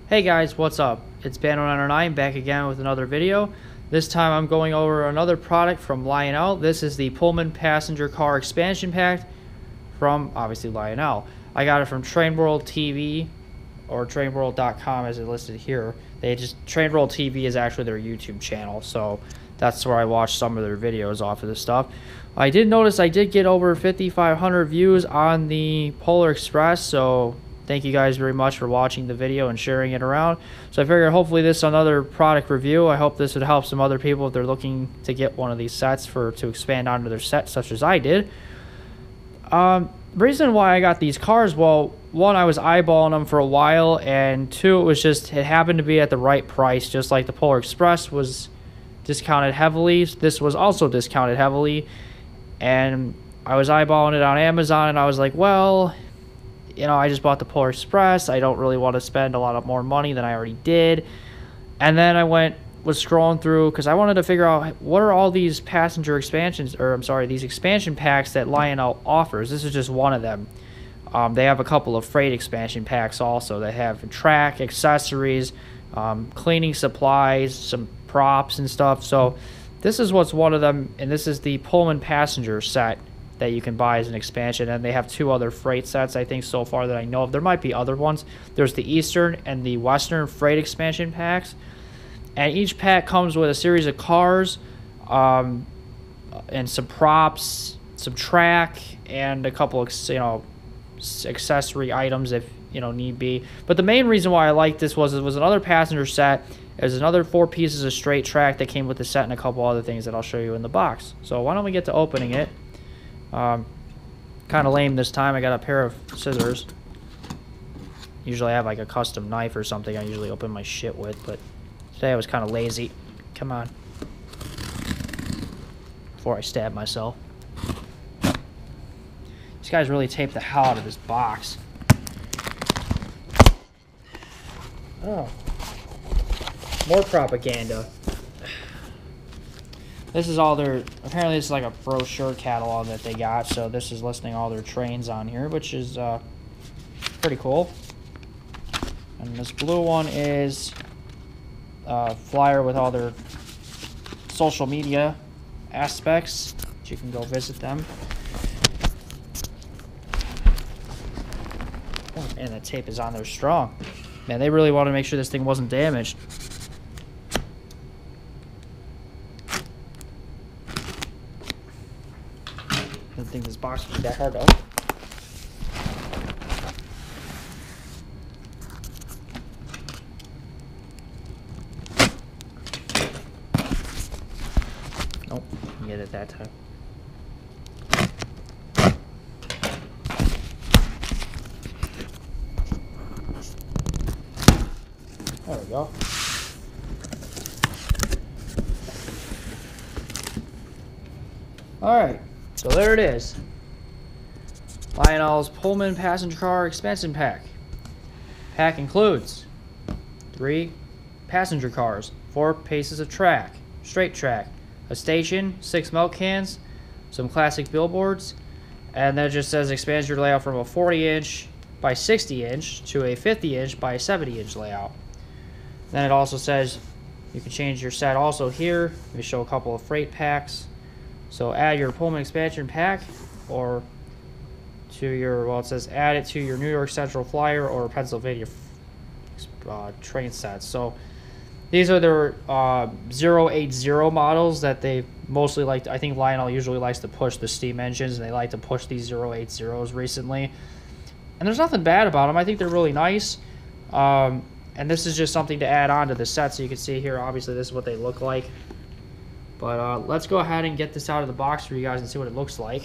Hey guys, what's up? It's Bando back again with another video. This time I'm going over another product from Lionel. This is the Pullman passenger car expansion pack from, obviously, Lionel. I got it from Train World TV, or trainworld.com as it listed here. Train World TV is actually their YouTube channel, so that's where I watch some of their videos off of this stuff. I did notice I did get over 5,500 views on the Polar Express, so thank you guys very much for watching the video and sharing it around. So I figured hopefully this is another product review. I hope this would help some other people if they're looking to get one of these sets to expand onto their set, such as I did. Reason why I got these cars, well, one, I was eyeballing them for a while, and two, it happened to be at the right price, just like the Polar Express was discounted heavily. This was also discounted heavily, and I was eyeballing it on Amazon, and I was like, well, you know, I just bought the Polar Express. I don't really want to spend a lot more money than I already did. And then I was scrolling through because I wanted to figure out what are all these passenger expansions, or I'm sorry, these expansion packs that Lionel offers. This is just one of them. They have a couple of freight expansion packs also that have track, accessories, cleaning supplies, some props and stuff. So this is what's one of them, and this is the Pullman passenger set that you can buy as an expansion, and they have two other freight sets, I think, so far that I know of. There might be other ones. There's the Eastern and the Western freight expansion packs, and each pack comes with a series of cars, and some props, some track, and a couple of, accessory items if, need be. But the main reason why I liked this was it was another passenger set. There's another 4 pieces of straight track that came with the set and a couple other things that I'll show you in the box. So why don't we get to opening it? Kind of lame this time. I got a pair of scissors. Usually I have like a custom knife or something I usually open my shit with, but today I was kind of lazy. Come on. Before I stab myself. These guys really taped the hell out of this box. Oh. More propaganda. This is all their, apparently this is like a brochure catalog that they got, so this is listing all their trains on here, which is pretty cool. And this blue one is a flyer with all their social media aspects, so you can go visit them. Oh man, that tape is on there strong. Man, they really wanted to make sure this thing wasn't damaged. I didn't think this box would be that hard to open. Nope, didn't get it that time. There we go. Alright. So there it is. Lionel's Pullman passenger car expansion pack. Pack includes 3 passenger cars, 4 pieces of track, straight track, a station, 6 milk cans, some classic billboards, and that just says expand your layout from a 40-inch by 60-inch to a 50-inch by 70-inch layout. Then it also says you can change your set also here. We show a couple of freight packs. So add your Pullman expansion pack, or to your, well, it says add it to your New York Central Flyer or Pennsylvania train sets. So these are their 080 models that they mostly like. I think Lionel usually likes to push the steam engines, and they like to push these 080s recently. And there's nothing bad about them. I think they're really nice. And this is just something to add on to the set, so you can see here, obviously this is what they look like. But let's go ahead and get this out of the box for you guys and see what it looks like.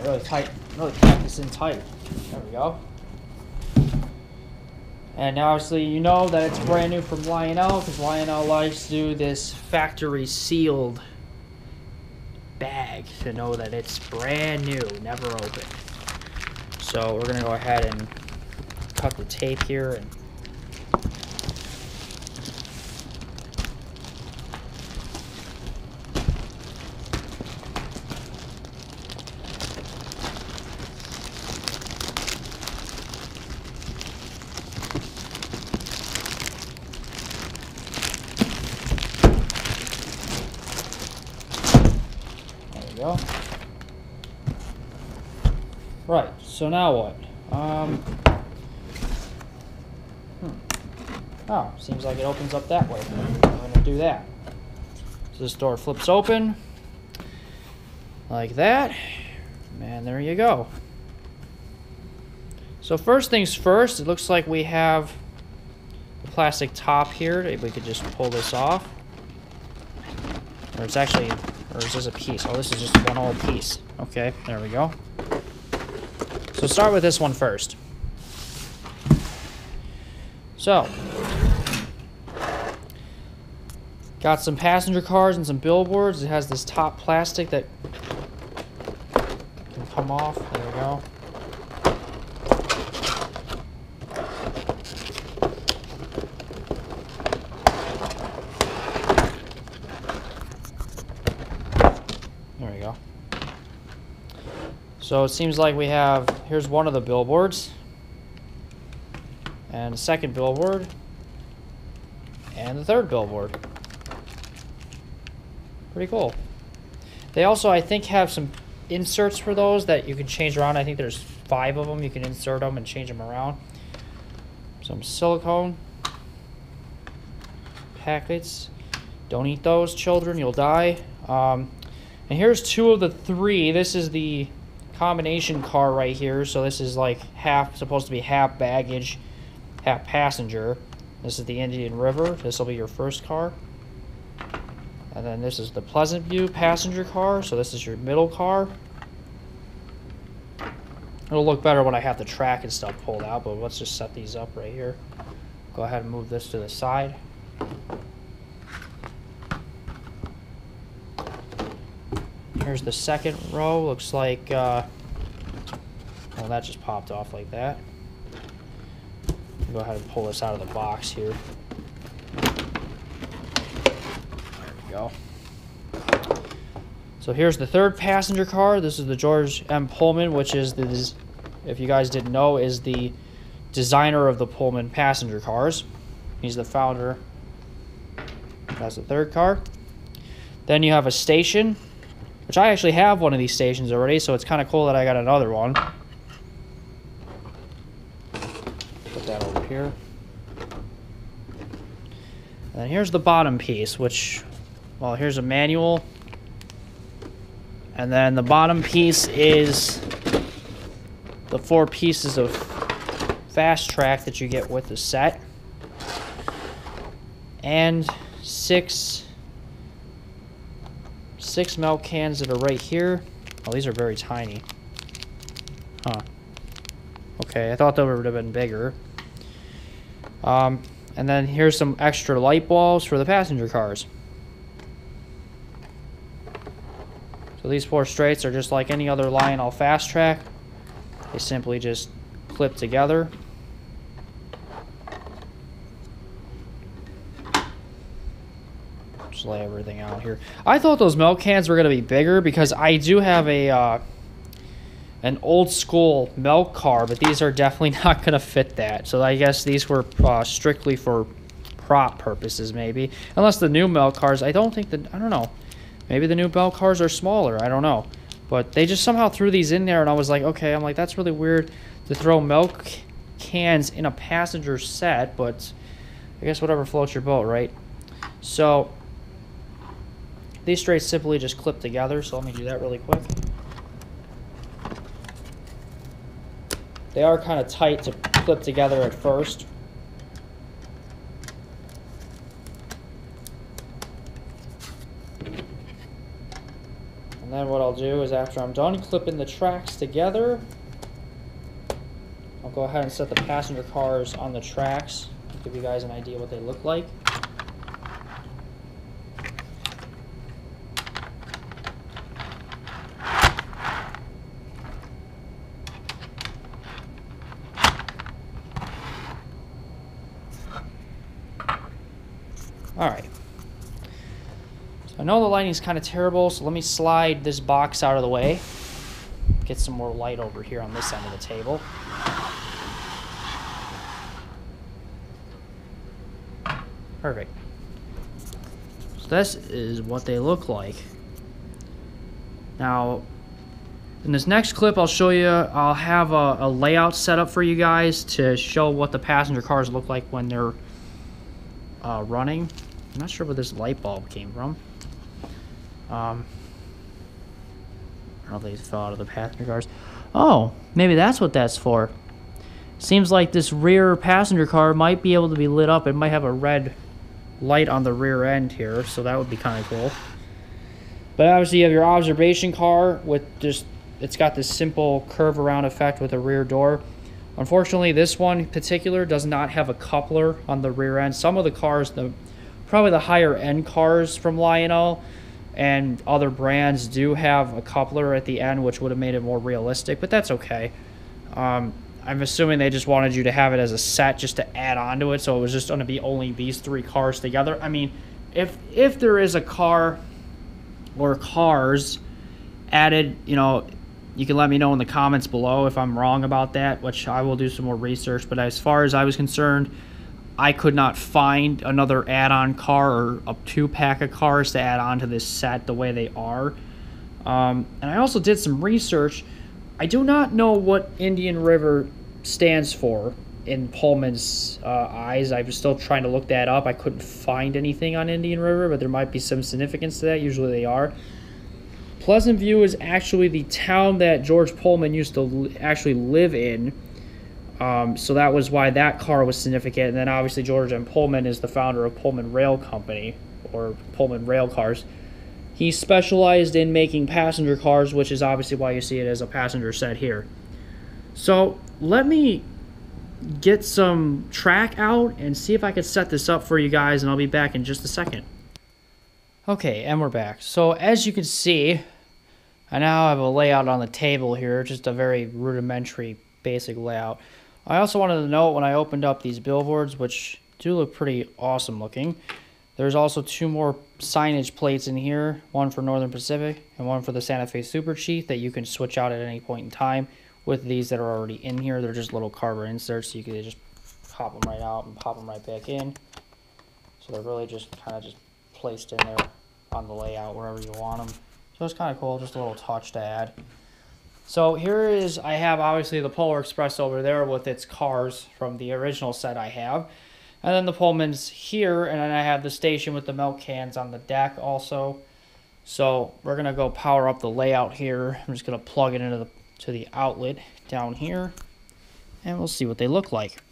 Really tight this in tight. There we go. And now obviously you know that it's brand new from Lionel, because Lionel likes to do this factory sealed bag to know that it's brand new, never opened. So we're gonna go ahead and cut the tape here and go. Right, so now what? Oh, seems like it opens up that way. I'm gonna do that. So this door flips open like that, and there you go. So first things first, it looks like we have the plastic top here. If we could just pull this off. Or it's actually, or is this a piece? Oh, this is just one whole piece. Okay, there we go. So start with this one first. So, got some passenger cars and some billboards. It has this top plastic that can come off. There we go. There we go. So it seems like we have, here's one of the billboards. And the second billboard. And the third billboard. Pretty cool. They also, I think, have some inserts for those that you can change around. I think there's 5 of them. You can insert them and change them around. Some silicone packets. Don't eat those, children. You'll die. And here's 2 of the 3. This is the combination car right here. So this is like supposed to be half baggage, half passenger. This is the Indian River. This will be your first car. And then this is the Pleasant View passenger car. So this is your middle car. It'll look better when I have the track and stuff pulled out, but let's just set these up right here. Go ahead and move this to the side. Here's the second row. Looks like, well, that just popped off like that. Go ahead and pull this out of the box here. Go. So here's the third passenger car. This is the George M. Pullman, which is the, if you guys didn't know, is the designer of the Pullman passenger cars. He's the founder. That's the third car. Then you have a station, which I actually have one of these stations already, so it's kind of cool that I got another one. Put that over here. And then here's the bottom piece, which, well, here's a manual. And then the bottom piece is the 4 pieces of fast track that you get with the set. And six milk cans that are right here. Oh, these are very tiny. Huh. Okay, I thought they would have been bigger. And then here's some extra light bulbs for the passenger cars. So these 4 straights are just like any other Lionel Fast Track. They simply just clip together. Just lay everything out here. I thought those milk cans were going to be bigger because I do have a an old school milk car, but these are definitely not going to fit that. So I guess these were strictly for prop purposes, maybe. Unless the new milk cars, I don't know. Maybe the new milk cars are smaller, I don't know. But they just somehow threw these in there, and I was like, okay, I'm like, that's really weird to throw milk cans in a passenger set, but I guess whatever floats your boat, right? So these straights simply just clip together, so let me do that really quick. They are kind of tight to clip together at first. And then what I'll do is after I'm done clipping the tracks together, I'll go ahead and set the passenger cars on the tracks to give you guys an idea what they look like. Alright. So I know the lighting is kind of terrible, so let me slide this box out of the way. Get some more light over here on this end of the table. Perfect. So this is what they look like. Now, in this next clip, I'll show you, I'll have a layout set up for you guys to show what the passenger cars look like when they're running. I'm not sure where this light bulb came from. I don't know if they fell out of the passenger cars. Oh, maybe that's what that's for. Seems like this rear passenger car might be able to be lit up. It might have a red light on the rear end here, so that would be kind of cool. But obviously you have your observation car with just, it's got this simple curve around effect with a rear door. Unfortunately, this one in particular does not have a coupler on the rear end. Some of the cars, probably the higher end cars from Lionel and other brands do have a coupler at the end, which would have made it more realistic, but that's okay. I'm assuming they just wanted you to have it as a set just to add on to it, so it was just going to be only these three cars together. I mean, if there is a car or cars added, you know, you can let me know in the comments below if I'm wrong about that, which I will do some more research. But as far as I was concerned, I could not find another add-on car or a 2-pack of cars to add on to this set the way they are. And I also did some research. I do not know what Indian River stands for in Pullman's eyes. I'm still trying to look that up. I couldn't find anything on Indian River, but there might be some significance to that. Usually they are. Pleasant View is actually the town that George Pullman used to actually live in. So that was why that car was significant. And then obviously George M. Pullman is the founder of Pullman Rail Company, or Pullman Rail Cars. He specialized in making passenger cars, which is obviously why you see it as a passenger set here. So let me get some track out and see if I can set this up for you guys, and I'll be back in just a second. Okay, and we're back. So as you can see, I now have a layout on the table here, just a very rudimentary, basic layout. I also wanted to note when I opened up these billboards, which do look pretty awesome looking, there's also 2 more signage plates in here, one for Northern Pacific and one for the Santa Fe Super Chief that you can switch out at any point in time with these that are already in here. They're just little carbon inserts, so you can just pop them right out and pop them right back in. So they're really just kind of just placed in there on the layout wherever you want them. So it's kind of cool, just a little touch to add. So here is, I have obviously the Polar Express over there with its cars from the original set I have. And then the Pullman's here, and then I have the station with the milk cans on the deck also. So we're going to go power up the layout here. I'm just going to plug it into the outlet down here, and we'll see what they look like.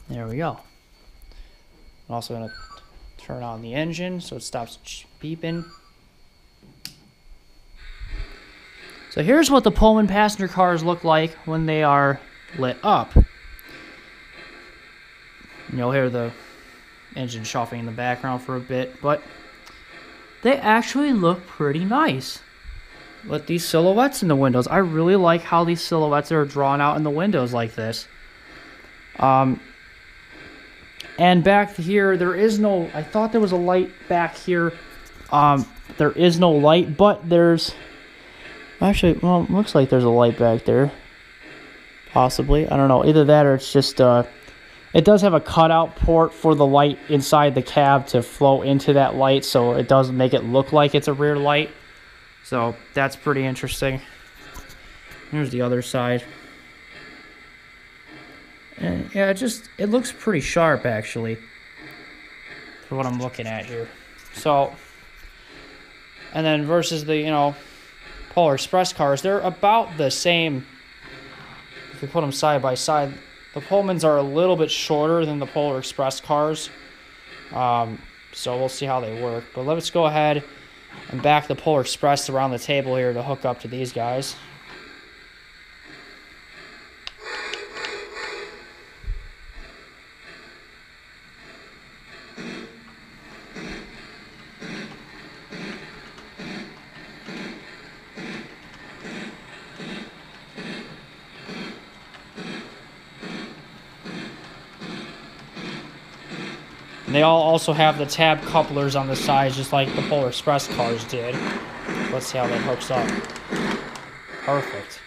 There we go. I'm also going to turn on the engine so it stops beeping. So here's what the Pullman passenger cars look like when they are lit up. You'll hear the engine shuffling in the background for a bit, but they actually look pretty nice with these silhouettes in the windows. I really like how these silhouettes are drawn out in the windows like this. And back here, there is no, I thought there was a light back here. There is no light, but there's, actually, well, it looks like there's a light back there. Possibly, I don't know, either that or it's just, it does have a cutout port for the light inside the cab to flow into that light, so it does make it look like it's a rear light. So that's pretty interesting. Here's the other side. And yeah, it looks pretty sharp actually for what I'm looking at here. So, and then versus the, you know, Polar Express cars, they're about the same. If you put them side by side, the Pullmans are a little bit shorter than the Polar Express cars. So we'll see how they work. But let's go ahead and back the Polar Express around the table here to hook up to these guys. And they all also have the tab couplers on the sides, just like the Polar Express cars did. Let's see how that hooks up. Perfect.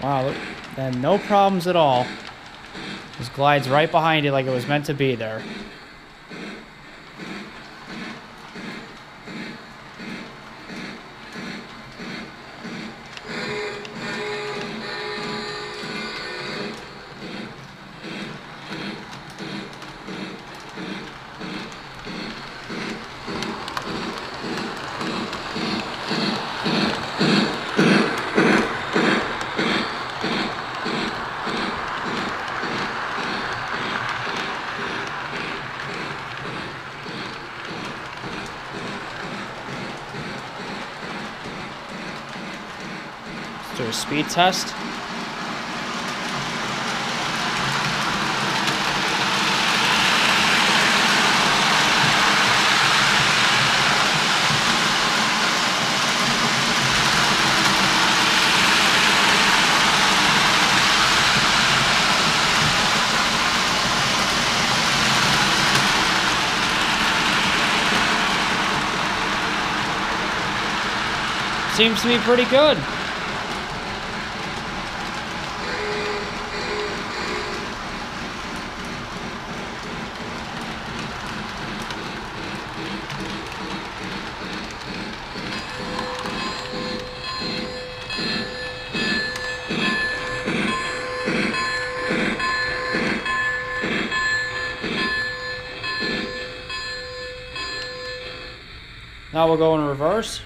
Wow, look, and no problems at all. Just glides right behind it like it was meant to be there. Do a speed test. Seems to be pretty good. Now we'll go in reverse.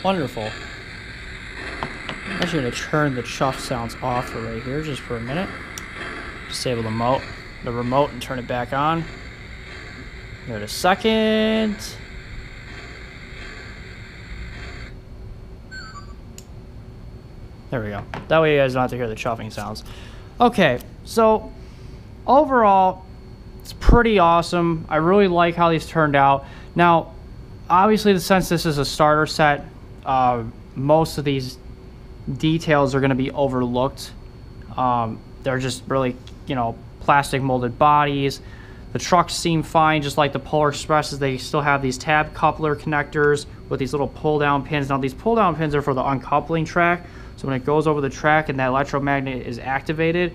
Wonderful. I'm actually going to turn the chuff sounds off for right here just for a minute. Disable the remote and turn it back on. Give it a second. There we go. That way you guys don't have to hear the chuffing sounds. Okay, so overall, it's pretty awesome. I really like how these turned out. Now, obviously, since this is a starter set, most of these details are going to be overlooked. They're just really, plastic molded bodies. The trucks seem fine, just like the Polar Expresses. They still have these tab coupler connectors with these little pull-down pins. Now, these pull-down pins are for the uncoupling track. So when it goes over the track and that electromagnet is activated,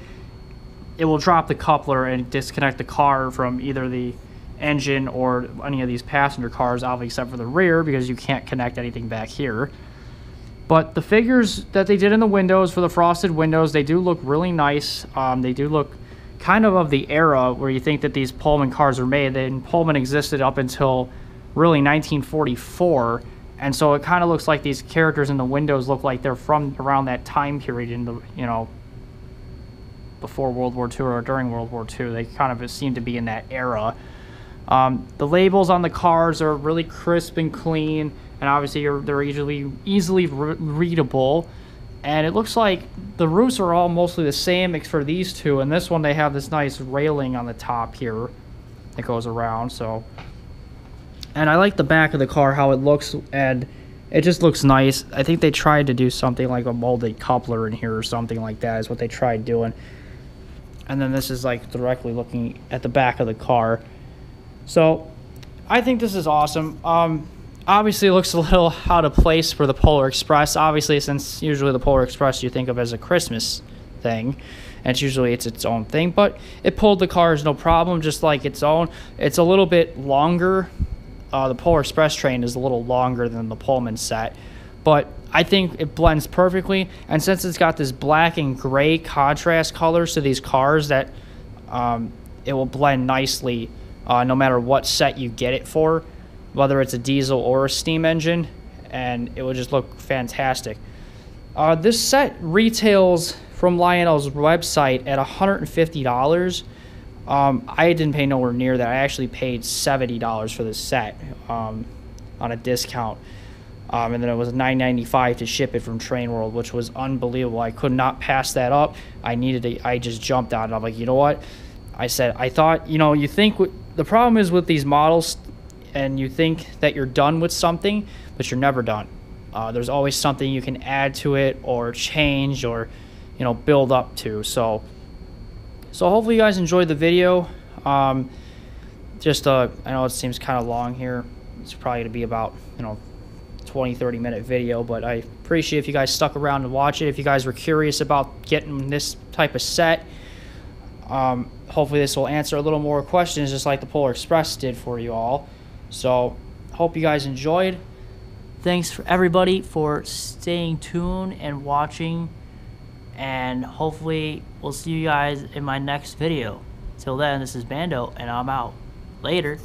it will drop the coupler and disconnect the car from either the engine or any of these passenger cars, obviously except for the rear, because you can't connect anything back here. But the figures that they did in the windows, for the frosted windows, they do look really nice. They do look kind of the era where you think that these Pullman cars were made. And Pullman existed up until really 1944, and so it kind of looks like these characters in the windows look like they're from around that time period in the before World War II or during World War II. They kind of seem to be in that era. The labels on the cars are really crisp and clean, and obviously they're easily readable. And it looks like the roofs are all mostly the same except for these two. And this one, they have this nice railing on the top here that goes around. And I like the back of the car, how it looks, and it just looks nice. I think they tried to do something like a molded coupler in here or something like that is what they tried doing. And then this is like directly looking at the back of the car. So I think this is awesome. Obviously it looks a little out of place for the Polar Express, obviously, since usually the Polar Express you think of as a Christmas thing, and it's its own thing, but it pulled the cars no problem, just like its own. It's a little bit longer. The Polar Express train is a little longer than the Pullman set, but I think it blends perfectly. And since it's got this black and gray contrast colors to these cars, that it will blend nicely no matter what set you get it for, whether it's a diesel or a steam engine, and it will just look fantastic. This set retails from Lionel's website at $150. I didn't pay nowhere near that. I actually paid $70 for this set on a discount. And then it was $9.95 to ship it from Train World, which was unbelievable. I could not pass that up. I just jumped on it. I'm like, you know what? I thought, you think the problem is with these models, and you think that you're done with something, but you're never done. There's always something you can add to it or change or, build up to. So hopefully you guys enjoyed the video. I know it seems kind of long here. It's probably going to be about, 20-30 minute video, but I appreciate if you guys stuck around to watch it. If you guys were curious about getting this type of set, hopefully this will answer a little more questions just like the Polar Express did for you all. So hope you guys enjoyed. Thanks for everybody for staying tuned and watching, and hopefully we'll see you guys in my next video. Till then, this is Bando and I'm out. Later.